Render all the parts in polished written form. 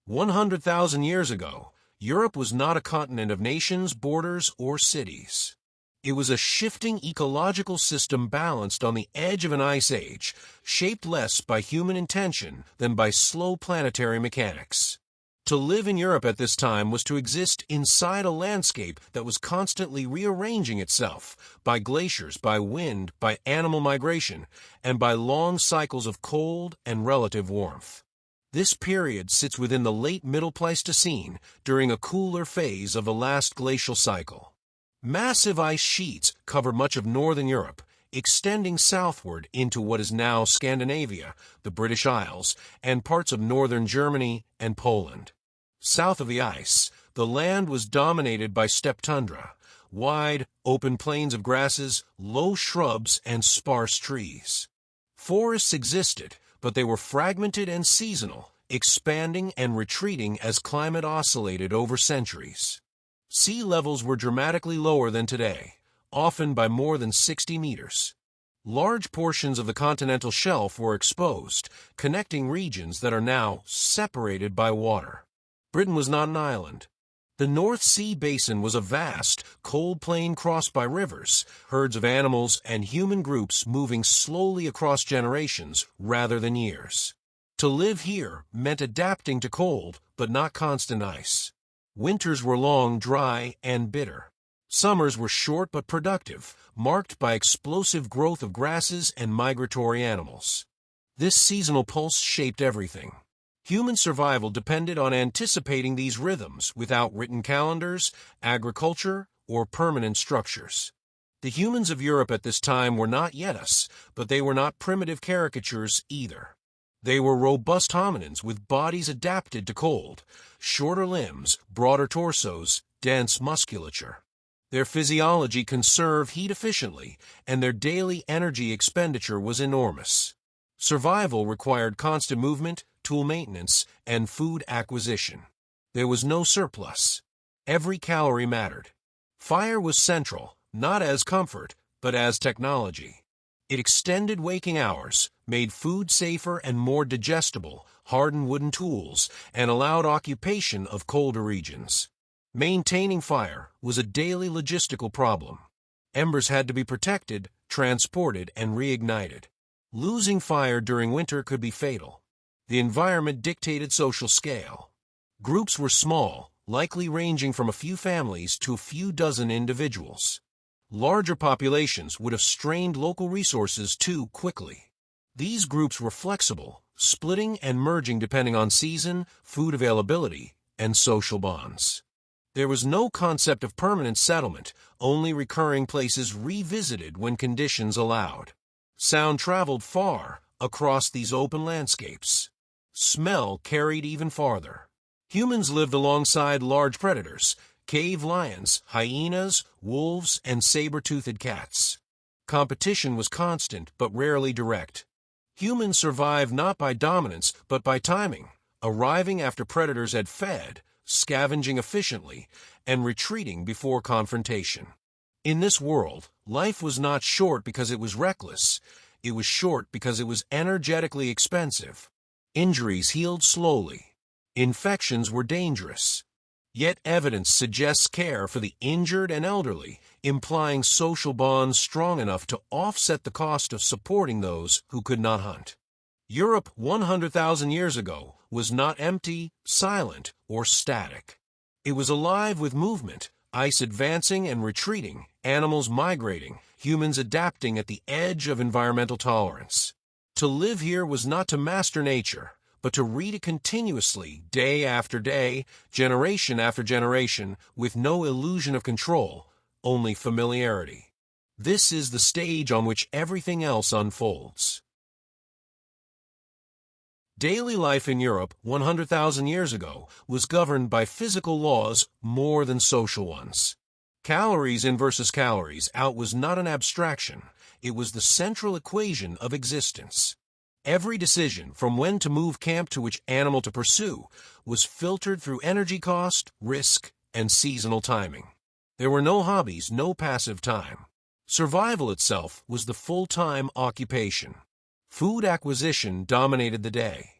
100,000 years ago, Europe was not a continent of nations, borders, or cities. It was a shifting ecological system balanced on the edge of an ice age, shaped less by human intention than by slow planetary mechanics. To live in Europe at this time was to exist inside a landscape that was constantly rearranging itself by glaciers, by wind, by animal migration, and by long cycles of cold and relative warmth. This period sits within the late Middle Pleistocene during a cooler phase of the last glacial cycle. Massive ice sheets cover much of northern Europe, extending southward into what is now Scandinavia, the British Isles, and parts of northern Germany and Poland. South of the ice, the land was dominated by steppe tundra, wide, open plains of grasses, low shrubs, and sparse trees. Forests existed, but they were fragmented and seasonal, expanding and retreating as climate oscillated over centuries. Sea levels were dramatically lower than today, often by more than 60 meters. Large portions of the continental shelf were exposed, connecting regions that are now separated by water. Britain was not an island. The North Sea basin was a vast, cold plain crossed by rivers, herds of animals, and human groups moving slowly across generations rather than years. To live here meant adapting to cold, but not constant ice. Winters were long, dry, and bitter. Summers were short but productive, marked by explosive growth of grasses and migratory animals. This seasonal pulse shaped everything. Human survival depended on anticipating these rhythms without written calendars, agriculture, or permanent structures. The humans of Europe at this time were not yet us, but they were not primitive caricatures either. They were robust hominins with bodies adapted to cold, shorter limbs, broader torsos, dense musculature. Their physiology conserved heat efficiently, and their daily energy expenditure was enormous. Survival required constant movement, tool maintenance, and food acquisition. There was no surplus. Every calorie mattered. Fire was central, not as comfort, but as technology. It extended waking hours, made food safer and more digestible, hardened wooden tools, and allowed occupation of colder regions. Maintaining fire was a daily logistical problem. Embers had to be protected, transported, and reignited. Losing fire during winter could be fatal. The environment dictated social scale. Groups were small, likely ranging from a few families to a few dozen individuals. Larger populations would have strained local resources too quickly. These groups were flexible, splitting and merging depending on season, food availability, and social bonds. There was no concept of permanent settlement, only recurring places revisited when conditions allowed. Sound traveled far across these open landscapes. Smell carried even farther. Humans lived alongside large predators, cave lions, hyenas, wolves, and saber-toothed cats. Competition was constant but rarely direct. Humans survived not by dominance but by timing, arriving after predators had fed, scavenging efficiently, and retreating before confrontation. In this world, life was not short because it was reckless. It was short because it was energetically expensive. Injuries healed slowly. Infections were dangerous. Yet evidence suggests care for the injured and elderly, implying social bonds strong enough to offset the cost of supporting those who could not hunt. Europe 100,000 years ago was not empty, silent, or static. It was alive with movement, ice advancing and retreating, animals migrating, humans adapting at the edge of environmental tolerance. To live here was not to master nature, but to read it continuously, day after day, generation after generation, with no illusion of control, only familiarity. This is the stage on which everything else unfolds. Daily life in Europe 100,000 years ago was governed by physical laws more than social ones. Calories in versus calories out was not an abstraction. It was the central equation of existence. Every decision, from when to move camp to which animal to pursue, was filtered through energy cost, risk, and seasonal timing. There were no hobbies, no passive time. Survival itself was the full-time occupation. Food acquisition dominated the day.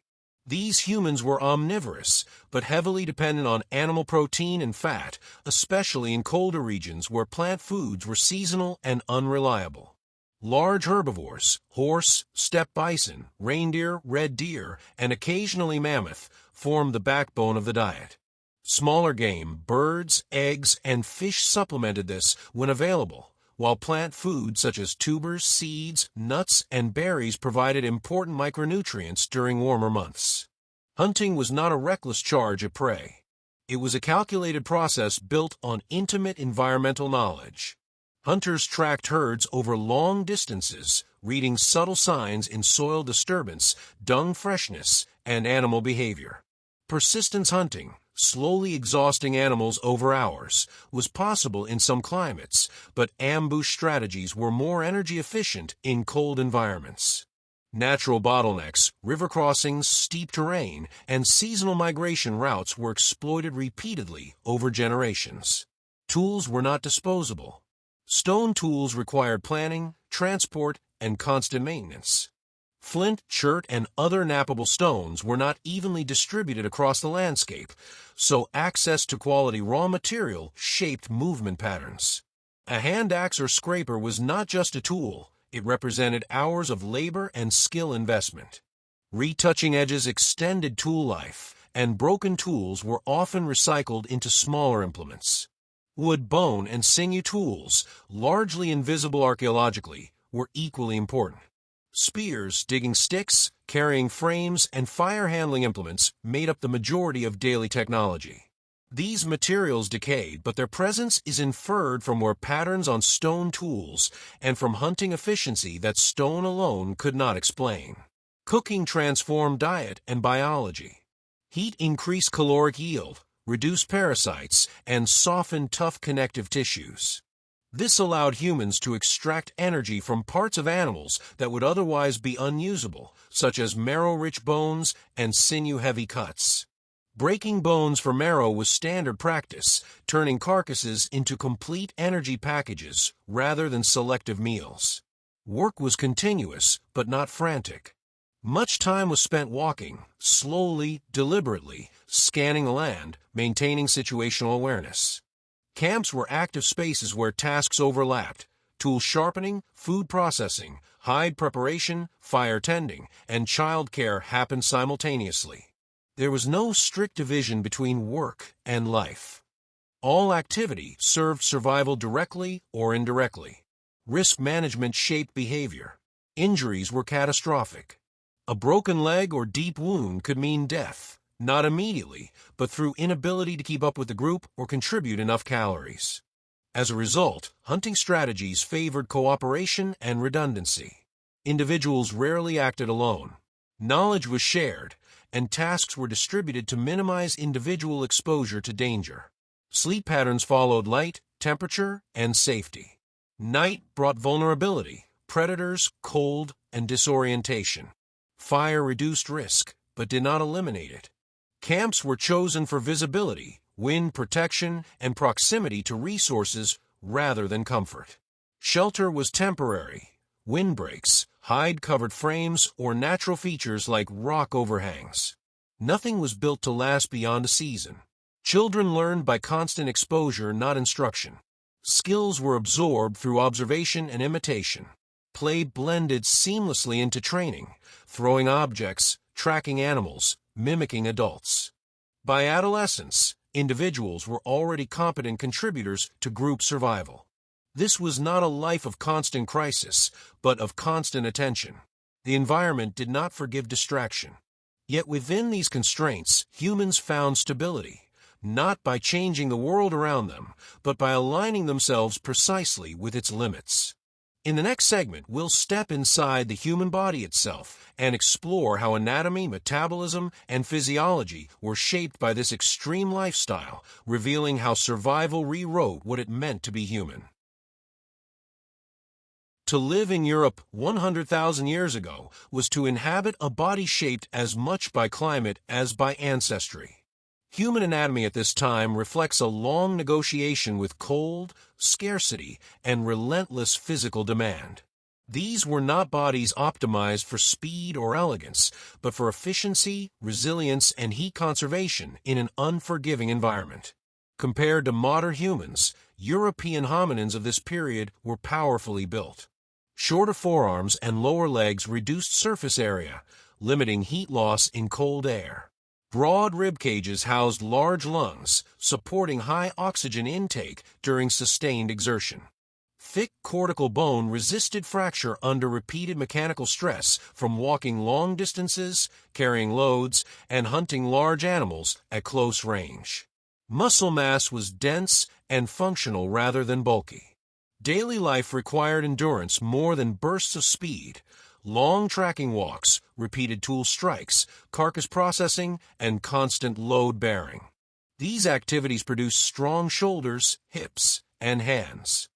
These humans were omnivorous, but heavily dependent on animal protein and fat, especially in colder regions where plant foods were seasonal and unreliable. Large herbivores, horse, steppe bison, reindeer, red deer, and occasionally mammoth, formed the backbone of the diet. Smaller game, birds, eggs, and fish supplemented this when available, while plant foods such as tubers, seeds, nuts, and berries provided important micronutrients during warmer months. Hunting was not a reckless charge at prey. It was a calculated process built on intimate environmental knowledge. Hunters tracked herds over long distances, reading subtle signs in soil disturbance, dung freshness, and animal behavior. Persistence hunting, slowly exhausting animals over hours, was possible in some climates, but ambush strategies were more energy efficient in cold environments. Natural bottlenecks, river crossings, steep terrain, and seasonal migration routes were exploited repeatedly over generations. Tools were not disposable. Stone tools required planning, transport, and constant maintenance. Flint, chert, and other knappable stones were not evenly distributed across the landscape, so access to quality raw material shaped movement patterns. A hand axe or scraper was not just a tool, it represented hours of labor and skill investment. Retouching edges extended tool life, and broken tools were often recycled into smaller implements. Wood, bone, and sinew tools, largely invisible archaeologically, were equally important. Spears, digging sticks, carrying frames, and fire-handling implements made up the majority of daily technology. These materials decayed, but their presence is inferred from their patterns on stone tools and from hunting efficiency that stone alone could not explain. Cooking transformed diet and biology. Heat increased caloric yield, reduced parasites, and softened tough connective tissues. This allowed humans to extract energy from parts of animals that would otherwise be unusable, such as marrow-rich bones and sinew-heavy cuts. Breaking bones for marrow was standard practice, turning carcasses into complete energy packages rather than selective meals. Work was continuous, but not frantic. Much time was spent walking, slowly, deliberately, scanning the land, maintaining situational awareness. Camps were active spaces where tasks overlapped: tool sharpening, food processing, hide preparation, fire tending, and child care happened simultaneously. There was no strict division between work and life. All activity served survival directly or indirectly. Risk management shaped behavior. Injuries were catastrophic. A broken leg or deep wound could mean death, not immediately, but through inability to keep up with the group or contribute enough calories. As a result, hunting strategies favored cooperation and redundancy. Individuals rarely acted alone. Knowledge was shared, and tasks were distributed to minimize individual exposure to danger. Sleep patterns followed light, temperature, and safety. Night brought vulnerability, predators, cold, and disorientation. Fire reduced risk, but did not eliminate it. Camps were chosen for visibility, wind protection, and proximity to resources rather than comfort. Shelter was temporary. Windbreaks, hide-covered frames, or natural features like rock overhangs. Nothing was built to last beyond a season. Children learned by constant exposure, not instruction. Skills were absorbed through observation and imitation. Play blended seamlessly into training, throwing objects, tracking animals, mimicking adults. By adolescence, individuals were already competent contributors to group survival. This was not a life of constant crisis, but of constant attention. The environment did not forgive distraction. Yet within these constraints, humans found stability, not by changing the world around them, but by aligning themselves precisely with its limits. In the next segment, we'll step inside the human body itself and explore how anatomy, metabolism, and physiology were shaped by this extreme lifestyle, revealing how survival rewrote what it meant to be human. To live in Europe 100,000 years ago was to inhabit a body shaped as much by climate as by ancestry. Human anatomy at this time reflects a long negotiation with cold, scarcity, and relentless physical demand. These were not bodies optimized for speed or elegance, but for efficiency, resilience, and heat conservation in an unforgiving environment. Compared to modern humans, European hominins of this period were powerfully built. Shorter forearms and lower legs reduced surface area, limiting heat loss in cold air. Broad rib cages housed large lungs, supporting high oxygen intake during sustained exertion. Thick cortical bone resisted fracture under repeated mechanical stress from walking long distances, carrying loads, and hunting large animals at close range. Muscle mass was dense and functional rather than bulky. Daily life required endurance more than bursts of speed. Long tracking walks, repeated tool strikes, carcass processing, and constant load bearing. These activities produced strong shoulders, hips, and hands.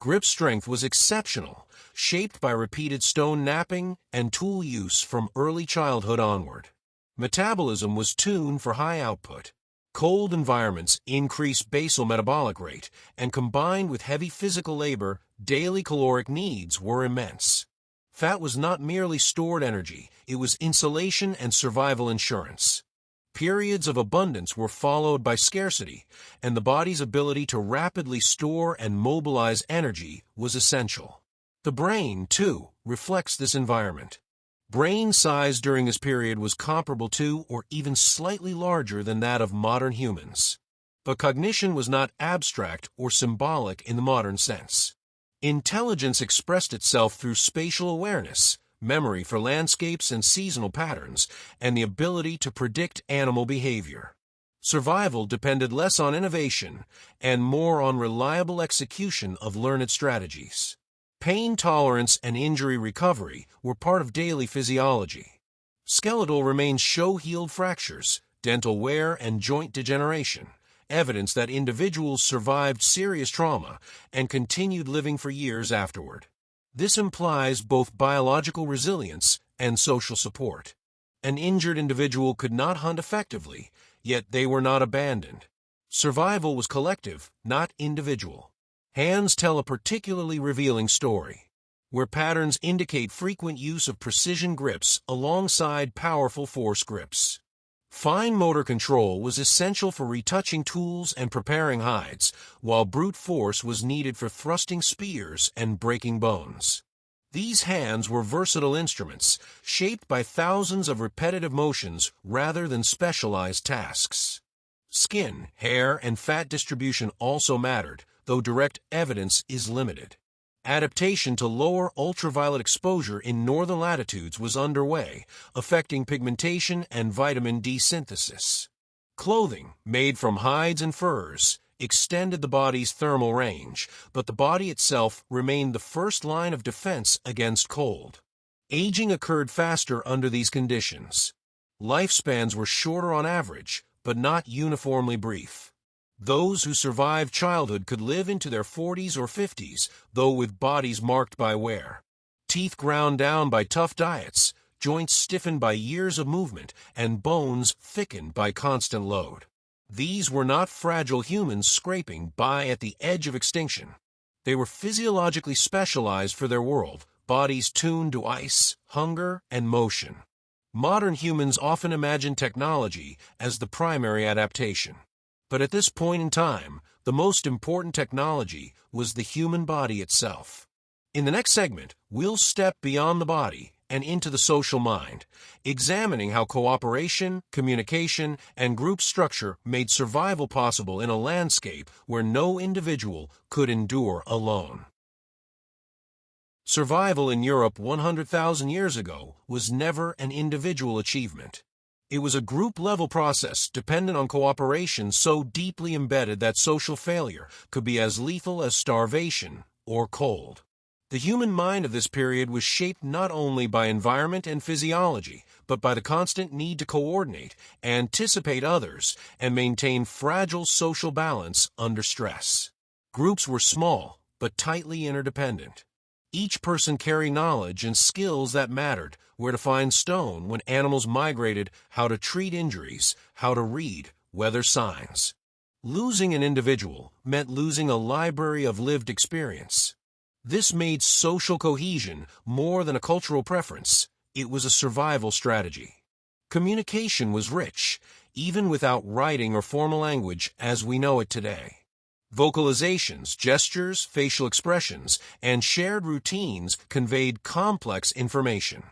Grip strength was exceptional, shaped by repeated stone knapping and tool use from early childhood onward. Metabolism was tuned for high output. Cold environments increased basal metabolic rate, and combined with heavy physical labor, daily caloric needs were immense. Fat was not merely stored energy, it was insulation and survival insurance. Periods of abundance were followed by scarcity, and the body's ability to rapidly store and mobilize energy was essential. The brain, too, reflects this environment. Brain size during this period was comparable to or even slightly larger than that of modern humans. But cognition was not abstract or symbolic in the modern sense. Intelligence expressed itself through spatial awareness, memory for landscapes and seasonal patterns, and the ability to predict animal behavior. Survival depended less on innovation and more on reliable execution of learned strategies. Pain tolerance and injury recovery were part of daily physiology. Skeletal remains show-healed fractures, dental wear, and joint degeneration, evidence that individuals survived serious trauma and continued living for years afterward. This implies both biological resilience and social support. An injured individual could not hunt effectively, yet they were not abandoned. Survival was collective, not individual. Hands tell a particularly revealing story, where patterns indicate frequent use of precision grips alongside powerful force grips. Fine motor control was essential for retouching tools and preparing hides, while brute force was needed for thrusting spears and breaking bones. These hands were versatile instruments, shaped by thousands of repetitive motions rather than specialized tasks. Skin, hair, and fat distribution also mattered, though direct evidence is limited. Adaptation to lower ultraviolet exposure in northern latitudes was underway, affecting pigmentation and vitamin D synthesis. Clothing, made from hides and furs, extended the body's thermal range, but the body itself remained the first line of defense against cold. Aging occurred faster under these conditions. Lifespans were shorter on average, but not uniformly brief. Those who survived childhood could live into their 40s or 50s, though with bodies marked by wear. Teeth ground down by tough diets, joints stiffened by years of movement, and bones thickened by constant load. These were not fragile humans scraping by at the edge of extinction. They were physiologically specialized for their world, bodies tuned to ice, hunger, and motion. Modern humans often imagine technology as the primary adaptation. But at this point in time, the most important technology was the human body itself. In the next segment, we'll step beyond the body and into the social mind, examining how cooperation, communication, and group structure made survival possible in a landscape where no individual could endure alone. Survival in Europe 100,000 years ago was never an individual achievement. It was a group-level process dependent on cooperation so deeply embedded that social failure could be as lethal as starvation or cold. The human mind of this period was shaped not only by environment and physiology, but by the constant need to coordinate, anticipate others, and maintain fragile social balance under stress. Groups were small, but tightly interdependent. Each person carried knowledge and skills that mattered, where to find stone when animals migrated, how to treat injuries, how to read weather signs. Losing an individual meant losing a library of lived experience. This made social cohesion more than a cultural preference. It was a survival strategy. Communication was rich, even without writing or formal language as we know it today. Vocalizations, gestures, facial expressions, and shared routines conveyed complex information.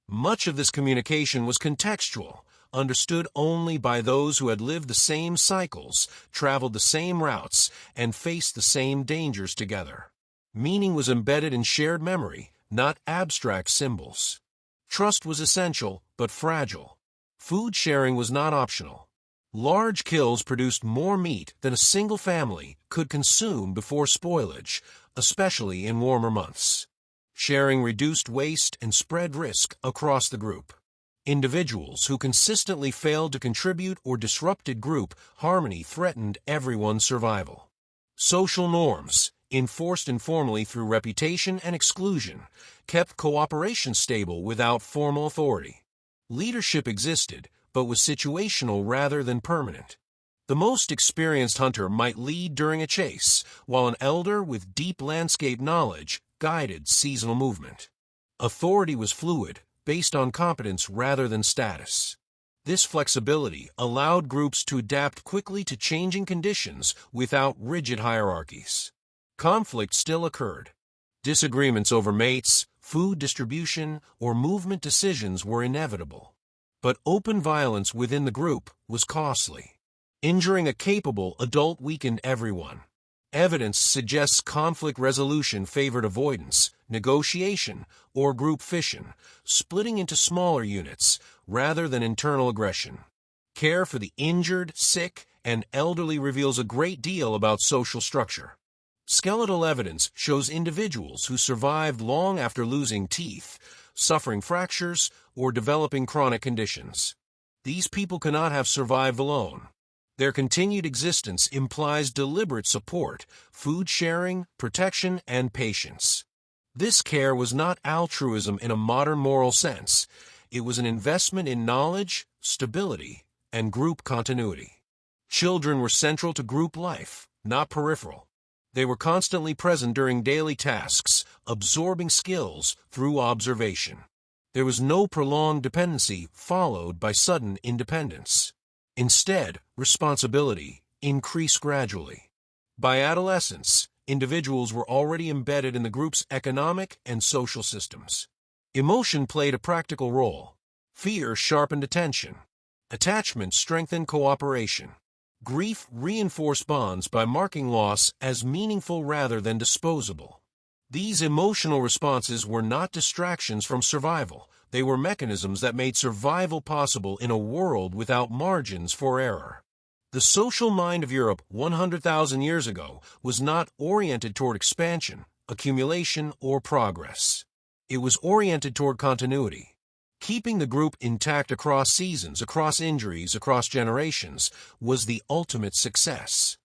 Much of this communication was contextual, understood only by those who had lived the same cycles, traveled the same routes, and faced the same dangers together. Meaning was embedded in shared memory, not abstract symbols. Trust was essential, but fragile. Food sharing was not optional. Large kills produced more meat than a single family could consume before spoilage, especially in warmer months. Sharing reduced waste and spread risk across the group. Individuals who consistently failed to contribute or disrupted group harmony threatened everyone's survival. Social norms, enforced informally through reputation and exclusion, kept cooperation stable without formal authority. Leadership existed, but was situational rather than permanent. The most experienced hunter might lead during a chase, while an elder with deep landscape knowledge guided seasonal movement. Authority was fluid, based on competence rather than status. This flexibility allowed groups to adapt quickly to changing conditions without rigid hierarchies. Conflict still occurred. Disagreements over mates, food distribution, or movement decisions were inevitable. But open violence within the group was costly. Injuring a capable adult weakened everyone. Evidence suggests conflict resolution favored avoidance, negotiation, or group fission, splitting into smaller units rather than internal aggression. Care for the injured, sick, and elderly reveals a great deal about social structure. Skeletal evidence shows individuals who survived long after losing teeth, suffering fractures, or developing chronic conditions. These people cannot have survived alone. Their continued existence implies deliberate support, food sharing, protection, and patience. This care was not altruism in a modern moral sense. It was an investment in knowledge, stability, and group continuity. Children were central to group life, not peripheral. They were constantly present during daily tasks, absorbing skills through observation. There was no prolonged dependency followed by sudden independence. Instead, responsibility increased gradually. By adolescence, individuals were already embedded in the group's economic and social systems. Emotion played a practical role. Fear sharpened attention. Attachment strengthened cooperation. Grief reinforced bonds by marking loss as meaningful rather than disposable. These emotional responses were not distractions from survival. They were mechanisms that made survival possible in a world without margins for error. The social mind of Europe 100,000 years ago was not oriented toward expansion, accumulation, or progress. It was oriented toward continuity. Keeping the group intact across seasons, across injuries, across generations was the ultimate success.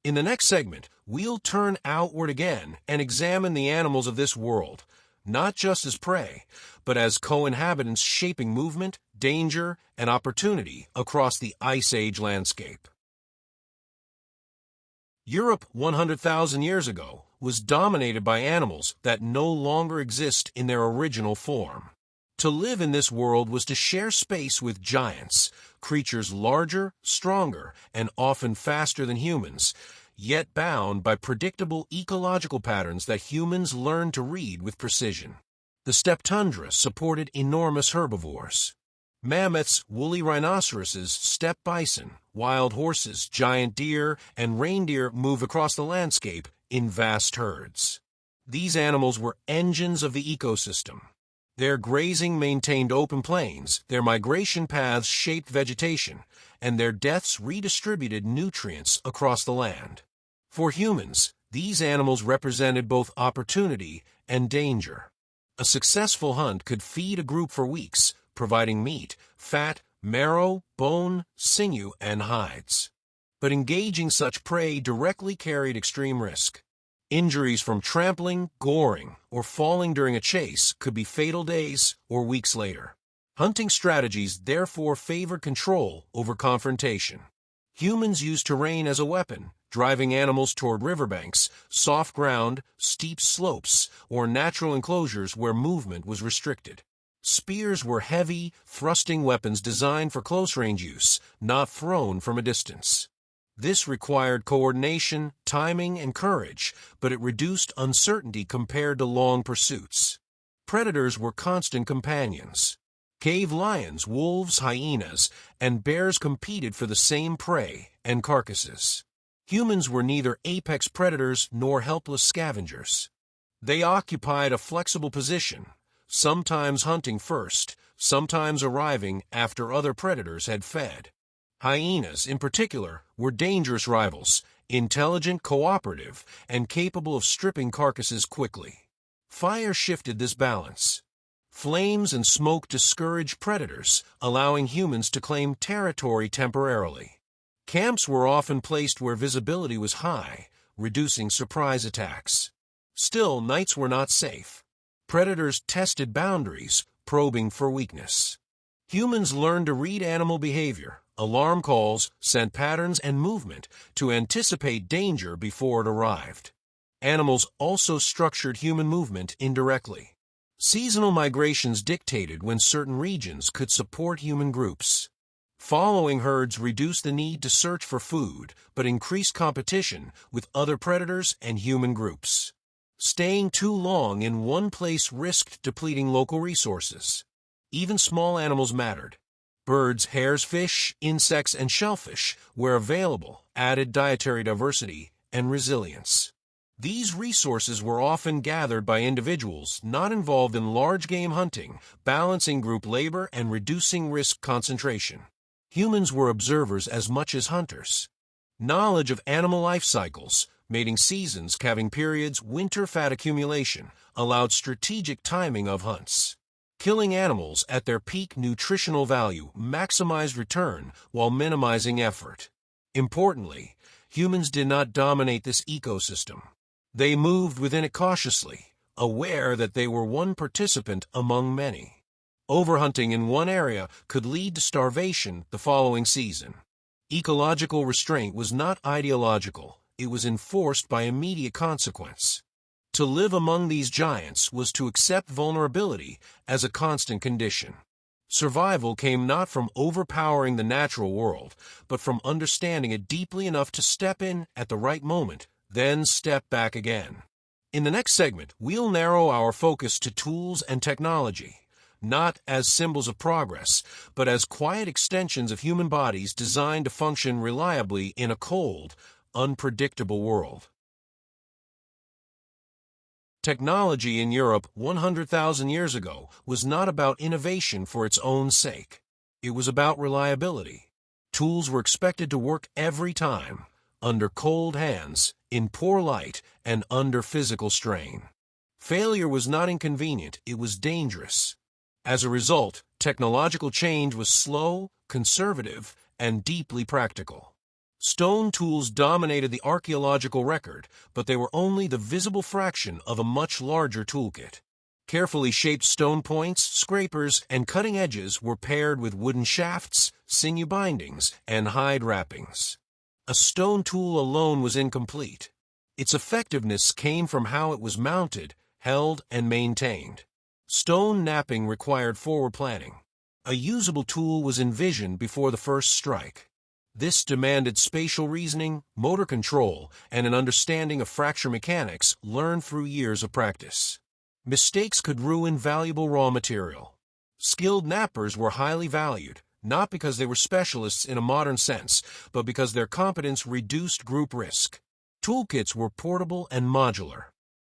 In the next segment, we'll turn outward again and examine the animals of this world, not just as prey, but as co-inhabitants shaping movement, danger, and opportunity across the Ice Age landscape. Europe 100,000 years ago was dominated by animals that no longer exist in their original form. To live in this world was to share space with giants, creatures larger, stronger, and often faster than humans, yet bound by predictable ecological patterns that humans learned to read with precision. The steppe tundra supported enormous herbivores. Mammoths, woolly rhinoceroses, steppe bison, wild horses, giant deer, and reindeer moved across the landscape in vast herds. These animals were engines of the ecosystem. Their grazing maintained open plains, their migration paths shaped vegetation, and their deaths redistributed nutrients across the land. For humans, these animals represented both opportunity and danger. A successful hunt could feed a group for weeks, providing meat, fat, marrow, bone, sinew, and hides. But engaging such prey directly carried extreme risk. Injuries from trampling, goring, or falling during a chase could be fatal days or weeks later. Hunting strategies therefore favored control over confrontation. Humans used terrain as a weapon, driving animals toward riverbanks, soft ground, steep slopes, or natural enclosures where movement was restricted. Spears were heavy, thrusting weapons designed for close-range use, not thrown from a distance. This required coordination, timing, and courage, but it reduced uncertainty compared to long pursuits. Predators were constant companions. Cave lions, wolves, hyenas, and bears competed for the same prey and carcasses. Humans were neither apex predators nor helpless scavengers. They occupied a flexible position, sometimes hunting first, sometimes arriving after other predators had fed. Hyenas, in particular, were dangerous rivals, intelligent, cooperative, and capable of stripping carcasses quickly. Fire shifted this balance. Flames and smoke discouraged predators, allowing humans to claim territory temporarily. Camps were often placed where visibility was high, reducing surprise attacks. Still, nights were not safe. Predators tested boundaries, probing for weakness. Humans learned to read animal behavior, alarm calls, scent patterns, and movement to anticipate danger before it arrived. Animals also structured human movement indirectly. Seasonal migrations dictated when certain regions could support human groups. Following herds reduced the need to search for food, but increased competition with other predators and human groups. Staying too long in one place risked depleting local resources. Even small animals mattered. Birds, hares, fish, insects, and shellfish, where available, added dietary diversity and resilience. These resources were often gathered by individuals not involved in large-game hunting, balancing group labor and reducing risk concentration. Humans were observers as much as hunters. Knowledge of animal life cycles, mating seasons, calving periods, winter fat accumulation, allowed strategic timing of hunts. Killing animals at their peak nutritional value maximized return while minimizing effort. Importantly, humans did not dominate this ecosystem. They moved within it cautiously, aware that they were one participant among many. Overhunting in one area could lead to starvation the following season. Ecological restraint was not ideological, it was enforced by immediate consequence. To live among these giants was to accept vulnerability as a constant condition. Survival came not from overpowering the natural world, but from understanding it deeply enough to step in at the right moment, then step back again. In the next segment, we'll narrow our focus to tools and technology, not as symbols of progress, but as quiet extensions of human bodies designed to function reliably in a cold, unpredictable world. Technology in Europe 100,000 years ago was not about innovation for its own sake. It was about reliability. Tools were expected to work every time, under cold hands, in poor light, and under physical strain. Failure was not inconvenient, it was dangerous. As a result, technological change was slow, conservative, and deeply practical. Stone tools dominated the archaeological record, but they were only the visible fraction of a much larger toolkit. Carefully shaped stone points, scrapers, and cutting edges were paired with wooden shafts, sinew bindings, and hide wrappings. A stone tool alone was incomplete. Its effectiveness came from how it was mounted, held, and maintained. Stone knapping required forward planning. A usable tool was envisioned before the first strike. This demanded spatial reasoning, motor control, and an understanding of fracture mechanics learned through years of practice. Mistakes could ruin valuable raw material. Skilled knappers were highly valued, not because they were specialists in a modern sense, but because their competence reduced group risk. Toolkits were portable and modular.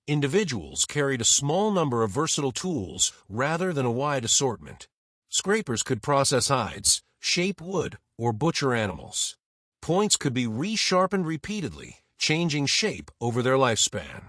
Individuals carried a small number of versatile tools rather than a wide assortment. Scrapers could process hides, shape wood, or butcher animals. Points could be resharpened repeatedly, changing shape over their lifespan.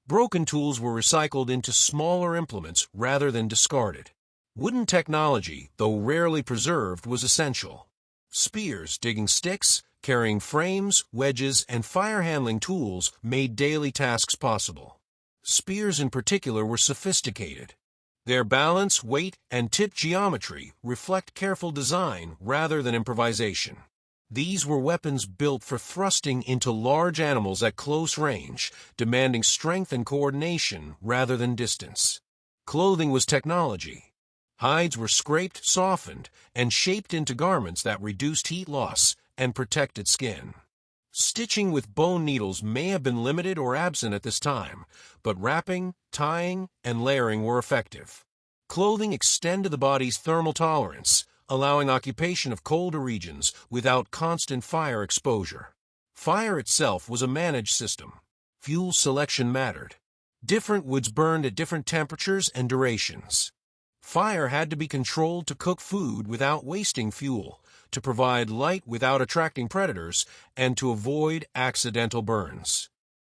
Broken tools were recycled into smaller implements rather than discarded. Wooden technology, though rarely preserved, was essential. Spears, digging sticks, carrying frames, wedges, and fire-handling tools made daily tasks possible. Spears in particular were sophisticated. Their balance, weight, and tip geometry reflect careful design rather than improvisation. These were weapons built for thrusting into large animals at close range, demanding strength and coordination rather than distance. Clothing was technology. Hides were scraped, softened, and shaped into garments that reduced heat loss and protected skin. Stitching with bone needles may have been limited or absent at this time, but wrapping, tying, and layering were effective. Clothing extended the body's thermal tolerance, allowing occupation of colder regions without constant fire exposure. Fire itself was a managed system. Fuel selection mattered. Different woods burned at different temperatures and durations. Fire had to be controlled to cook food without wasting fuel, to provide light without attracting predators, and to avoid accidental burns.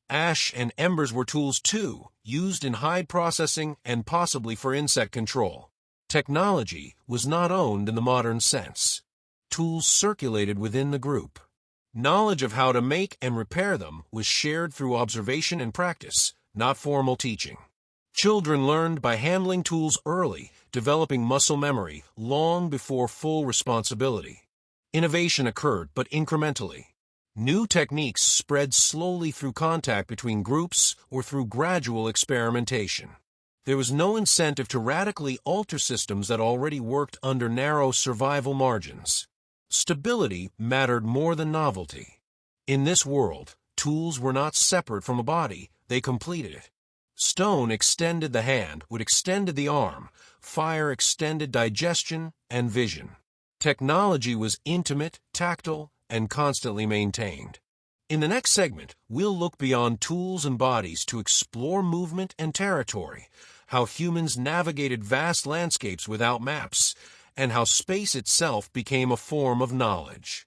Ash and embers were tools too, used in hide processing and possibly for insect control. Technology was not owned in the modern sense. Tools circulated within the group. Knowledge of how to make and repair them was shared through observation and practice, not formal teaching. Children learned by handling tools early, developing muscle memory long before full responsibility. Innovation occurred, but incrementally. New techniques spread slowly through contact between groups or through gradual experimentation. There was no incentive to radically alter systems that already worked under narrow survival margins. Stability mattered more than novelty. In this world, tools were not separate from a body, they completed it. Stone extended the hand, wood extended the arm, fire extended digestion and vision. Technology was intimate, tactile, and constantly maintained. In the next segment, we'll look beyond tools and bodies to explore movement and territory, how humans navigated vast landscapes without maps, and how space itself became a form of knowledge.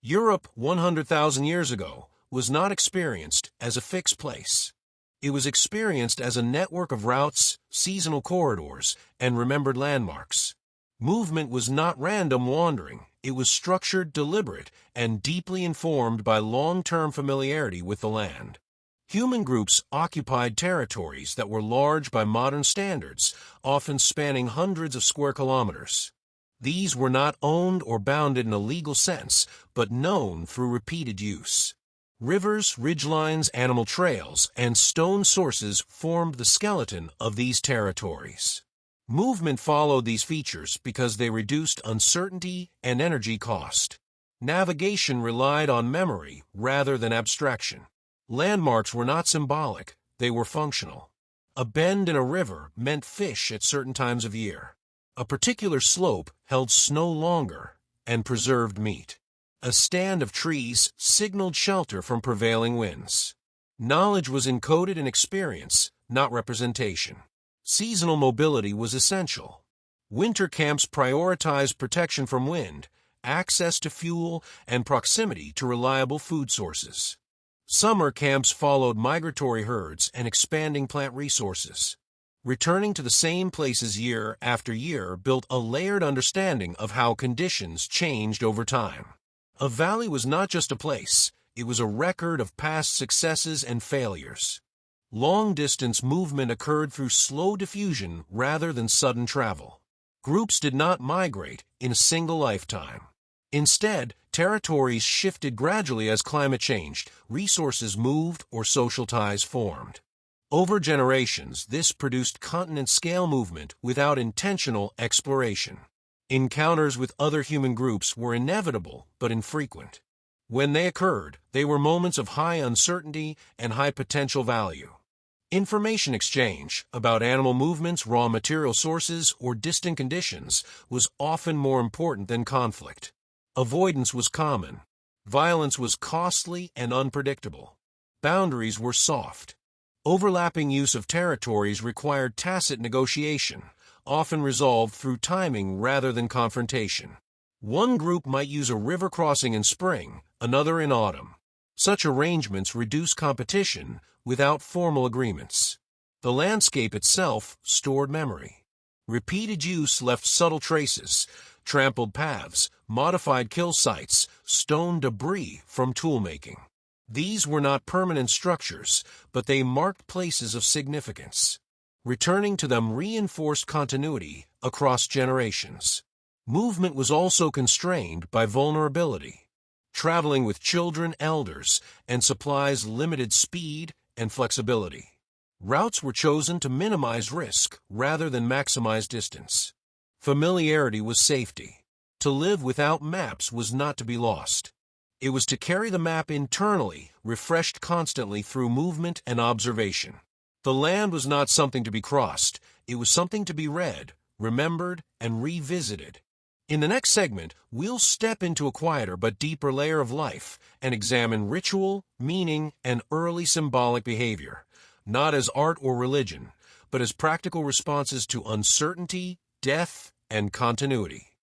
Europe 100,000 years ago was not experienced as a fixed place. It was experienced as a network of routes, seasonal corridors, and remembered landmarks. Movement was not random wandering. It was structured, deliberate, and deeply informed by long-term familiarity with the land. Human groups occupied territories that were large by modern standards, often spanning hundreds of square kilometers. These were not owned or bounded in a legal sense, but known through repeated use. Rivers, ridgelines, animal trails, and stone sources formed the skeleton of these territories. Movement followed these features because they reduced uncertainty and energy cost. Navigation relied on memory rather than abstraction. Landmarks were not symbolic, they were functional. A bend in a river meant fish at certain times of year. A particular slope held snow longer and preserved meat. A stand of trees signaled shelter from prevailing winds. Knowledge was encoded in experience, not representation. Seasonal mobility was essential. Winter camps prioritized protection from wind, access to fuel, and proximity to reliable food sources. Summer camps followed migratory herds and expanding plant resources. Returning to the same places year after year built a layered understanding of how conditions changed over time. A valley was not just a place, it was a record of past successes and failures. Long-distance movement occurred through slow diffusion rather than sudden travel. Groups did not migrate in a single lifetime. Instead, territories shifted gradually as climate changed, resources moved, or social ties formed. Over generations, this produced continent-scale movement without intentional exploration. Encounters with other human groups were inevitable but infrequent. When they occurred, they were moments of high uncertainty and high potential value. Information exchange about animal movements, raw material sources, or distant conditions was often more important than conflict. Avoidance was common. Violence was costly and unpredictable. Boundaries were soft. Overlapping use of territories required tacit negotiation, often resolved through timing rather than confrontation. One group might use a river crossing in spring, another in autumn. Such arrangements reduced competition without formal agreements. The landscape itself stored memory. Repeated use left subtle traces, trampled paths, modified kill sites, stone debris from toolmaking. These were not permanent structures, but they marked places of significance. Returning to them reinforced continuity across generations. Movement was also constrained by vulnerability. Traveling with children, elders, and supplies limited speed and flexibility. Routes were chosen to minimize risk rather than maximize distance. Familiarity was safety. To live without maps was not to be lost. It was to carry the map internally, refreshed constantly through movement and observation. The land was not something to be crossed. It was something to be read, remembered, and revisited. In the next segment, we'll step into a quieter but deeper layer of life and examine ritual, meaning, and early symbolic behavior, not as art or religion, but as practical responses to uncertainty, death, and continuity.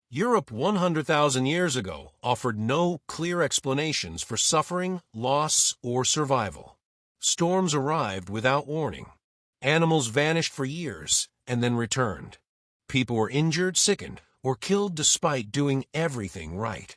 Europe 100,000 years ago offered no clear explanations for suffering, loss, or survival. Storms arrived without warning. Animals vanished for years and then returned. People were injured, sickened, or killed despite doing everything right.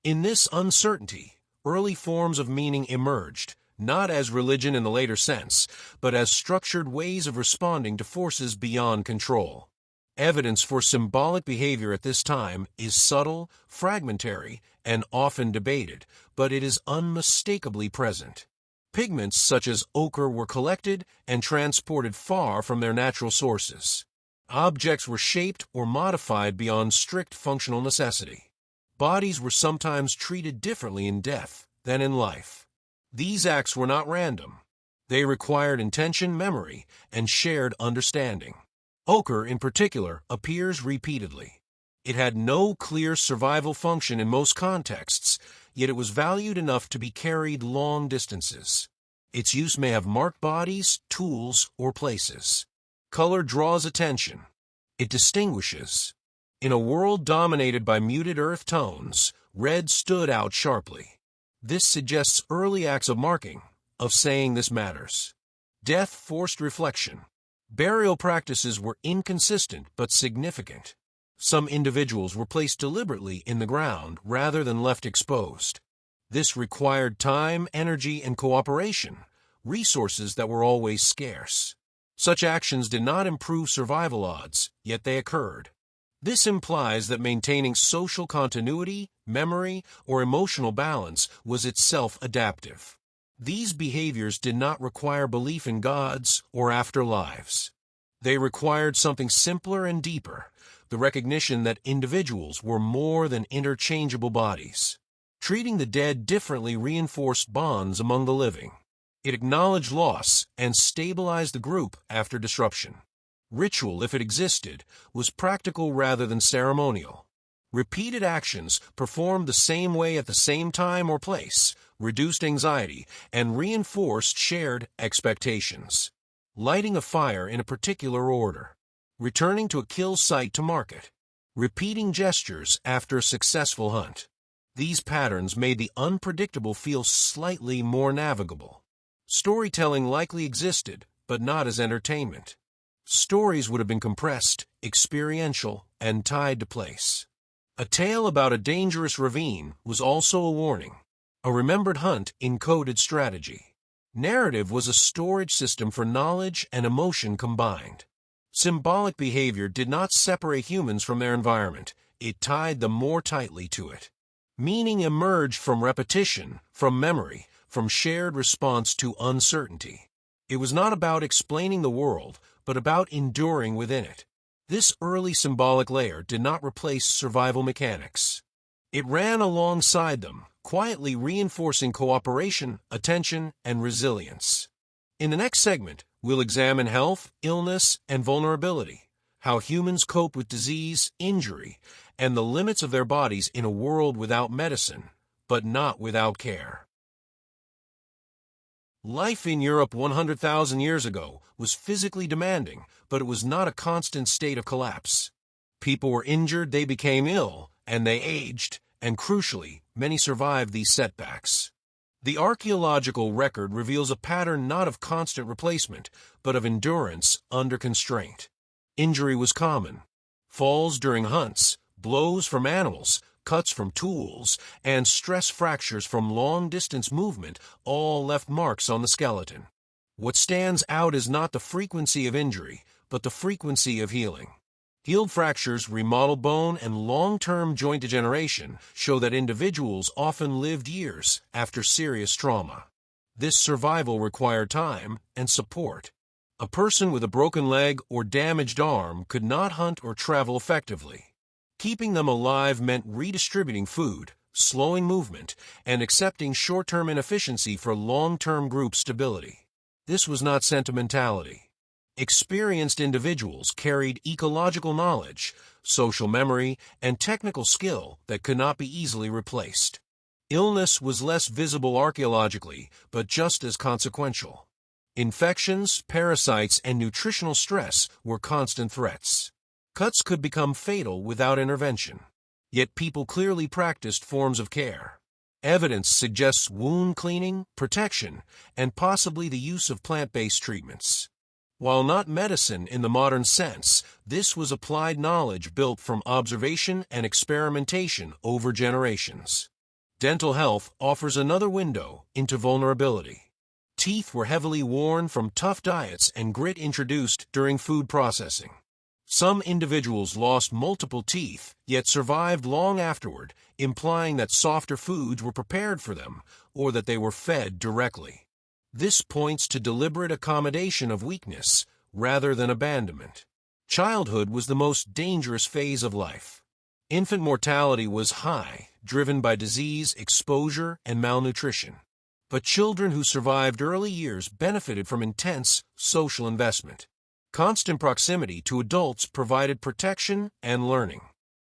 In this uncertainty, early forms of meaning emerged, not as religion in the later sense, but as structured ways of responding to forces beyond control. Evidence for symbolic behavior at this time is subtle, fragmentary, and often debated, but it is unmistakably present. Pigments such as ochre were collected and transported far from their natural sources. Objects were shaped or modified beyond strict functional necessity. Bodies were sometimes treated differently in death than in life. These acts were not random. They required intention, memory, and shared understanding. Ochre, in particular, appears repeatedly. It had no clear survival function in most contexts, yet it was valued enough to be carried long distances. Its use may have marked bodies, tools, or places. Color draws attention. It distinguishes. In a world dominated by muted earth tones, red stood out sharply. This suggests early acts of marking, of saying this matters. Death forced reflection. Burial practices were inconsistent but significant. Some individuals were placed deliberately in the ground rather than left exposed. This required time, energy, and cooperation, resources that were always scarce. Such actions did not improve survival odds, yet they occurred. This implies that maintaining social continuity, memory, or emotional balance was itself adaptive. These behaviors did not require belief in gods or afterlives. They required something simpler and deeper, the recognition that individuals were more than interchangeable bodies. Treating the dead differently reinforced bonds among the living. It acknowledged loss and stabilized the group after disruption. Ritual, if it existed, was practical rather than ceremonial. Repeated actions performed the same way at the same time or place, reduced anxiety, and reinforced shared expectations. Lighting a fire in a particular order. Returning to a kill site to mark it. Repeating gestures after a successful hunt. These patterns made the unpredictable feel slightly more navigable. Storytelling likely existed, but not as entertainment. Stories would have been compressed, experiential, and tied to place. A tale about a dangerous ravine was also a warning. A remembered hunt encoded strategy. Narrative was a storage system for knowledge and emotion combined. Symbolic behavior did not separate humans from their environment. It tied them more tightly to it. Meaning emerged from repetition, from memory, from shared response to uncertainty. It was not about explaining the world, but about enduring within it. This early symbolic layer did not replace survival mechanics. It ran alongside them, quietly reinforcing cooperation, attention, and resilience. In the next segment, we'll examine health, illness, and vulnerability, how humans cope with disease, injury, and the limits of their bodies in a world without medicine, but not without care. Life in Europe 100,000 years ago was physically demanding, but it was not a constant state of collapse. People were injured, they became ill, and they aged, and crucially, many survived these setbacks. The archaeological record reveals a pattern not of constant replacement, but of endurance under constraint. Injury was common. Falls during hunts, blows from animals, cuts from tools, and stress fractures from long-distance movement all left marks on the skeleton. What stands out is not the frequency of injury, but the frequency of healing. Healed fractures, remodeled bone, and long-term joint degeneration show that individuals often lived years after serious trauma. This survival required time and support. A person with a broken leg or damaged arm could not hunt or travel effectively. Keeping them alive meant redistributing food, slowing movement, and accepting short-term inefficiency for long-term group stability. This was not sentimentality. Experienced individuals carried ecological knowledge, social memory, and technical skill that could not be easily replaced. Illness was less visible archaeologically, but just as consequential. Infections, parasites, and nutritional stress were constant threats. Cuts could become fatal without intervention. Yet people clearly practiced forms of care. Evidence suggests wound cleaning, protection, and possibly the use of plant-based treatments. While not medicine in the modern sense, this was applied knowledge built from observation and experimentation over generations. Dental health offers another window into vulnerability. Teeth were heavily worn from tough diets and grit introduced during food processing. Some individuals lost multiple teeth, yet survived long afterward, implying that softer foods were prepared for them, or that they were fed directly. This points to deliberate accommodation of weakness, rather than abandonment. Childhood was the most dangerous phase of life. Infant mortality was high, driven by disease, exposure, and malnutrition. But children who survived early years benefited from intense social investment. Constant proximity to adults provided protection and learning.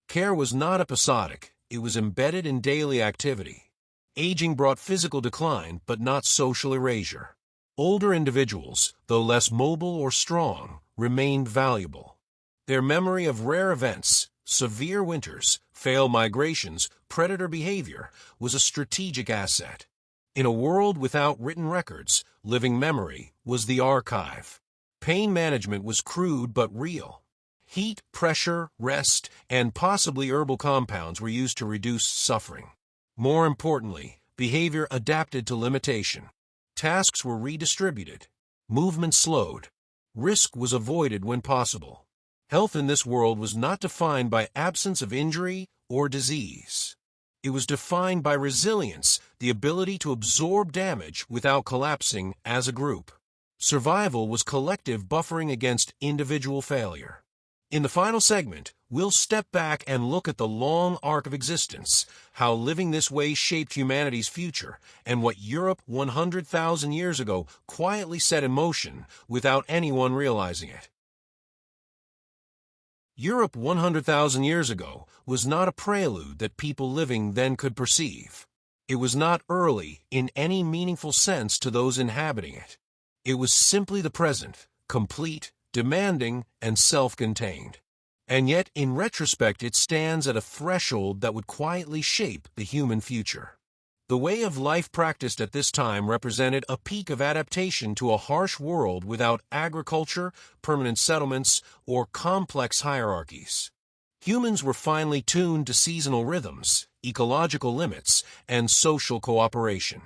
Care was not episodic, it was embedded in daily activity. Aging brought physical decline, but not social erasure. Older individuals, though less mobile or strong, remained valuable. Their memory of rare events, severe winters, failed migrations, predator behavior, was a strategic asset. In a world without written records, living memory was the archive. Pain management was crude but real. Heat, pressure, rest, and possibly herbal compounds were used to reduce suffering. More importantly, behavior adapted to limitation. Tasks were redistributed. Movement slowed. Risk was avoided when possible. Health in this world was not defined by absence of injury or disease. It was defined by resilience, the ability to absorb damage without collapsing as a group. Survival was collective buffering against individual failure. In the final segment, we'll step back and look at the long arc of existence, how living this way shaped humanity's future, and what Europe 100,000 years ago quietly set in motion without anyone realizing it. Europe 100,000 years ago was not a prelude that people living then could perceive. It was not early in any meaningful sense to those inhabiting it. It was simply the present, complete, demanding, and self-contained. And yet, in retrospect, it stands at a threshold that would quietly shape the human future. The way of life practiced at this time represented a peak of adaptation to a harsh world without agriculture, permanent settlements, or complex hierarchies. Humans were finely tuned to seasonal rhythms, ecological limits, and social cooperation.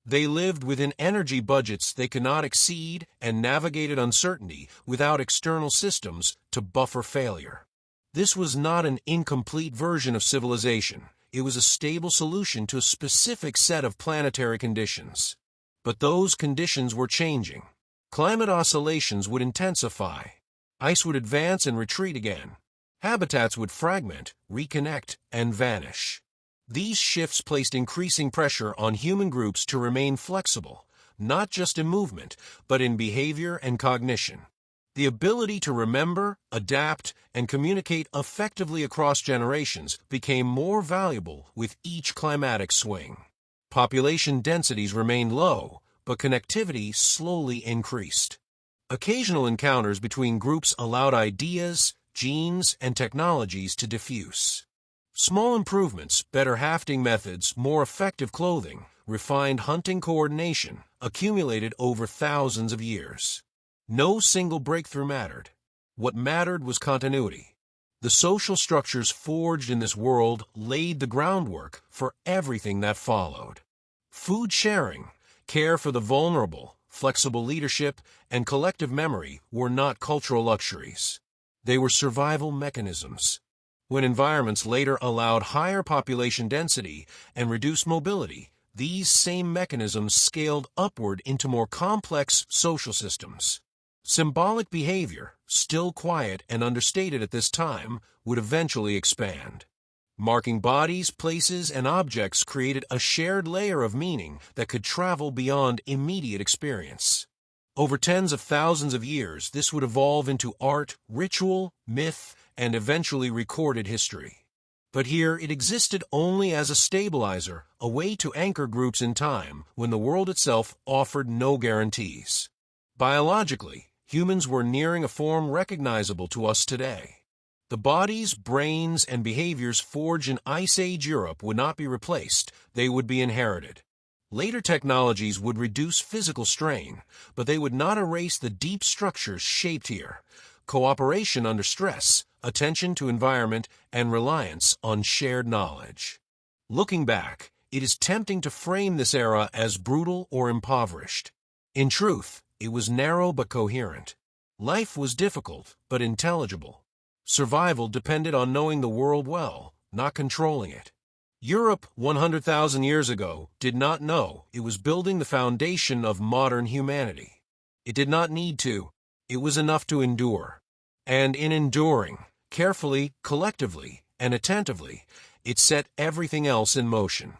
They lived within energy budgets they could not exceed and navigated uncertainty without external systems to buffer failure. This was not an incomplete version of civilization. It was a stable solution to a specific set of planetary conditions. But those conditions were changing. Climate oscillations would intensify. Ice would advance and retreat again. Habitats would fragment, reconnect, and vanish. These shifts placed increasing pressure on human groups to remain flexible, not just in movement, but in behavior and cognition. The ability to remember, adapt, and communicate effectively across generations became more valuable with each climatic swing. Population densities remained low, but connectivity slowly increased. Occasional encounters between groups allowed ideas, genes, and technologies to diffuse. Small improvements, better hafting methods, more effective clothing, refined hunting coordination, accumulated over thousands of years. No single breakthrough mattered. What mattered was continuity. The social structures forged in this world laid the groundwork for everything that followed. Food sharing, care for the vulnerable, flexible leadership, and collective memory were not cultural luxuries. They were survival mechanisms. When environments later allowed higher population density and reduced mobility, these same mechanisms scaled upward into more complex social systems. Symbolic behavior, still quiet and understated at this time, would eventually expand. Marking bodies, places, and objects created a shared layer of meaning that could travel beyond immediate experience. Over tens of thousands of years, this would evolve into art, ritual, myth, and eventually recorded history. But here it existed only as a stabilizer, a way to anchor groups in time when the world itself offered no guarantees. Biologically, humans were nearing a form recognizable to us today. The bodies, brains, and behaviors forged in Ice Age Europe would not be replaced, they would be inherited. Later technologies would reduce physical strain, but they would not erase the deep structures shaped here: cooperation under stress, attention to environment, and reliance on shared knowledge. Looking back, it is tempting to frame this era as brutal or impoverished. In truth, it was narrow but coherent. Life was difficult but intelligible. Survival depended on knowing the world well, not controlling it. Europe 100,000 years ago did not know it was building the foundation of modern humanity. It did not need to. It was enough to endure. And in enduring, carefully, collectively, and attentively, it set everything else in motion.